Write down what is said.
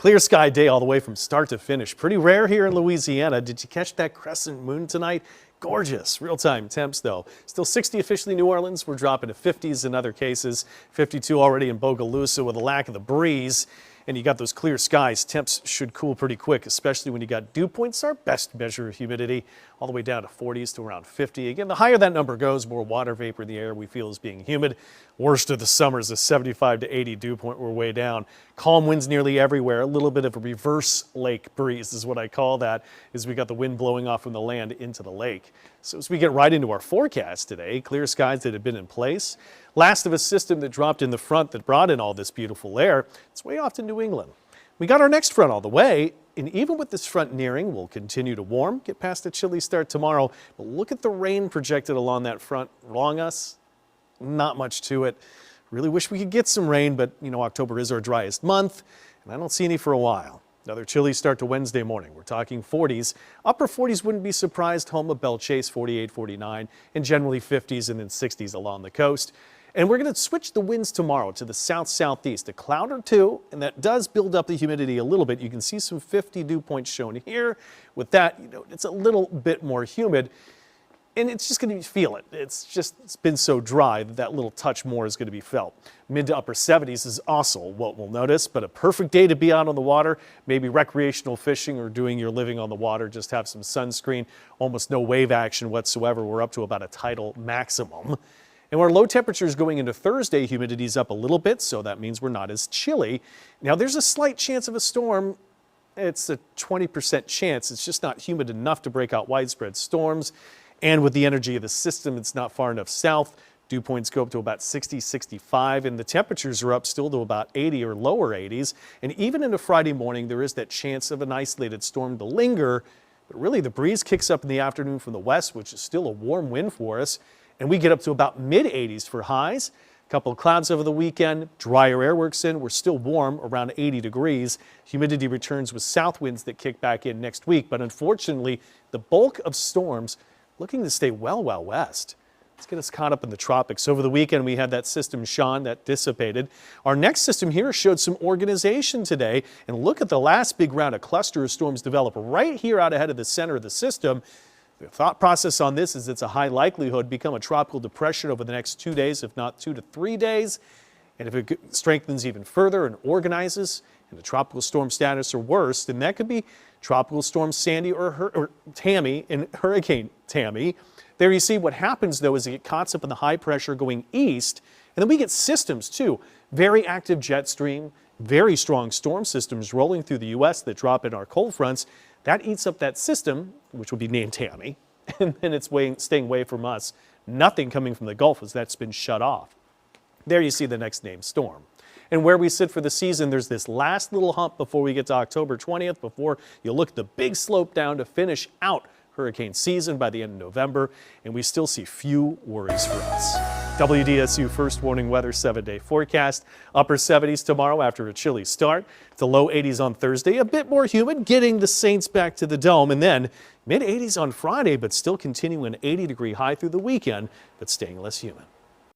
Clear sky day all the way from start to finish. Pretty rare here in Louisiana. Did you catch that crescent moon tonight? Gorgeous. Real-time temps, though. Still 60 officially in New Orleans. We're dropping to 50s in other cases. 52 already in Bogalusa with a lack of the breeze. And you got those clear skies. Temps should cool pretty quick, especially when you got dew points, our best measure of humidity, all the way down to 40s to around 50. Again, the higher that number goes, more water vapor in the air we feel is being humid. Worst of the summer is a 75 to 80 dew point. We're way down. Calm winds nearly everywhere. A little bit of a reverse lake breeze is what I call that, as we got the wind blowing off from the land into the lake. So as we get right into our forecast today, clear skies that had been in place. Last of a system that dropped in the front that brought in all this beautiful air. It's way off to New England. We got our next front all the way, and even with this front nearing, we'll continue to warm, get past a chilly start tomorrow. But look at the rain projected along that front. Along us, not much to it. Really wish we could get some rain, but you know, October is our driest month, and I don't see any for a while. Another chilly start to Wednesday morning. We're talking 40s. Upper 40s wouldn't be surprised. Home of Belle Chase, 48, 49, and generally 50s and then 60s along the coast. And we're going to switch the winds tomorrow to the south-southeast, a cloud or two, and that does build up the humidity a little bit. You can see some 50 dew points shown here. With that, you know, it's a little bit more humid, and it's just going to feel it. It's been so dry that that little touch more is going to be felt. Mid to upper 70s is also what we'll notice, but a perfect day to be out on the water, maybe recreational fishing or doing your living on the water. Just have some sunscreen, almost no wave action whatsoever. We're up to about a tidal maximum. And our low temperatures going into Thursday, humidity's up a little bit, so that means we're not as chilly. Now, there's a slight chance of a storm. It's a 20% chance. It's just not humid enough to break out widespread storms. And with the energy of the system, it's not far enough south. Dew points go up to about 60, 65, and the temperatures are up still to about 80 or lower 80s. And even into Friday morning, there is that chance of an isolated storm to linger. But really, the breeze kicks up in the afternoon from the west, which is still a warm wind for us. And we get up to about mid-80s for highs. A couple of clouds over the weekend. Drier air works in. We're still warm, around 80 degrees. Humidity returns with south winds that kick back in next week. But unfortunately, the bulk of storms looking to stay well west. Let's get us caught up in the tropics. Over the weekend, we had that system, Sean, that dissipated. Our next system here showed some organization today. And look at the last big round of cluster of storms develop right here out ahead of the center of the system. The thought process on this is it's a high likelihood become a tropical depression over the next 2 days, if not 2 to 3 days. And if it strengthens even further and organizes in the tropical storm status or worse, then that could be Tropical Storm Sandy or Tammy and Hurricane Tammy. There you see what happens, though, is it gets caught up in the high pressure going east. And then we get systems, too. Very active jet stream, very strong storm systems rolling through the U.S. that drop in our cold fronts. That eats up that system, which will be named Tammy, and then it's staying away from us. Nothing coming from the Gulf as that's been shut off. There you see the next named storm. And where we sit for the season, there's this last little hump before we get to October 20th, before you look at the big slope down to finish out hurricane season by the end of November, and we still see few worries for us. WDSU First Warning Weather 7-day forecast. Upper 70s tomorrow after a chilly start. To low 80s on Thursday. A bit more humid, getting the Saints back to the dome. And then mid 80s on Friday, but still continuing an 80-degree high through the weekend, but staying less humid.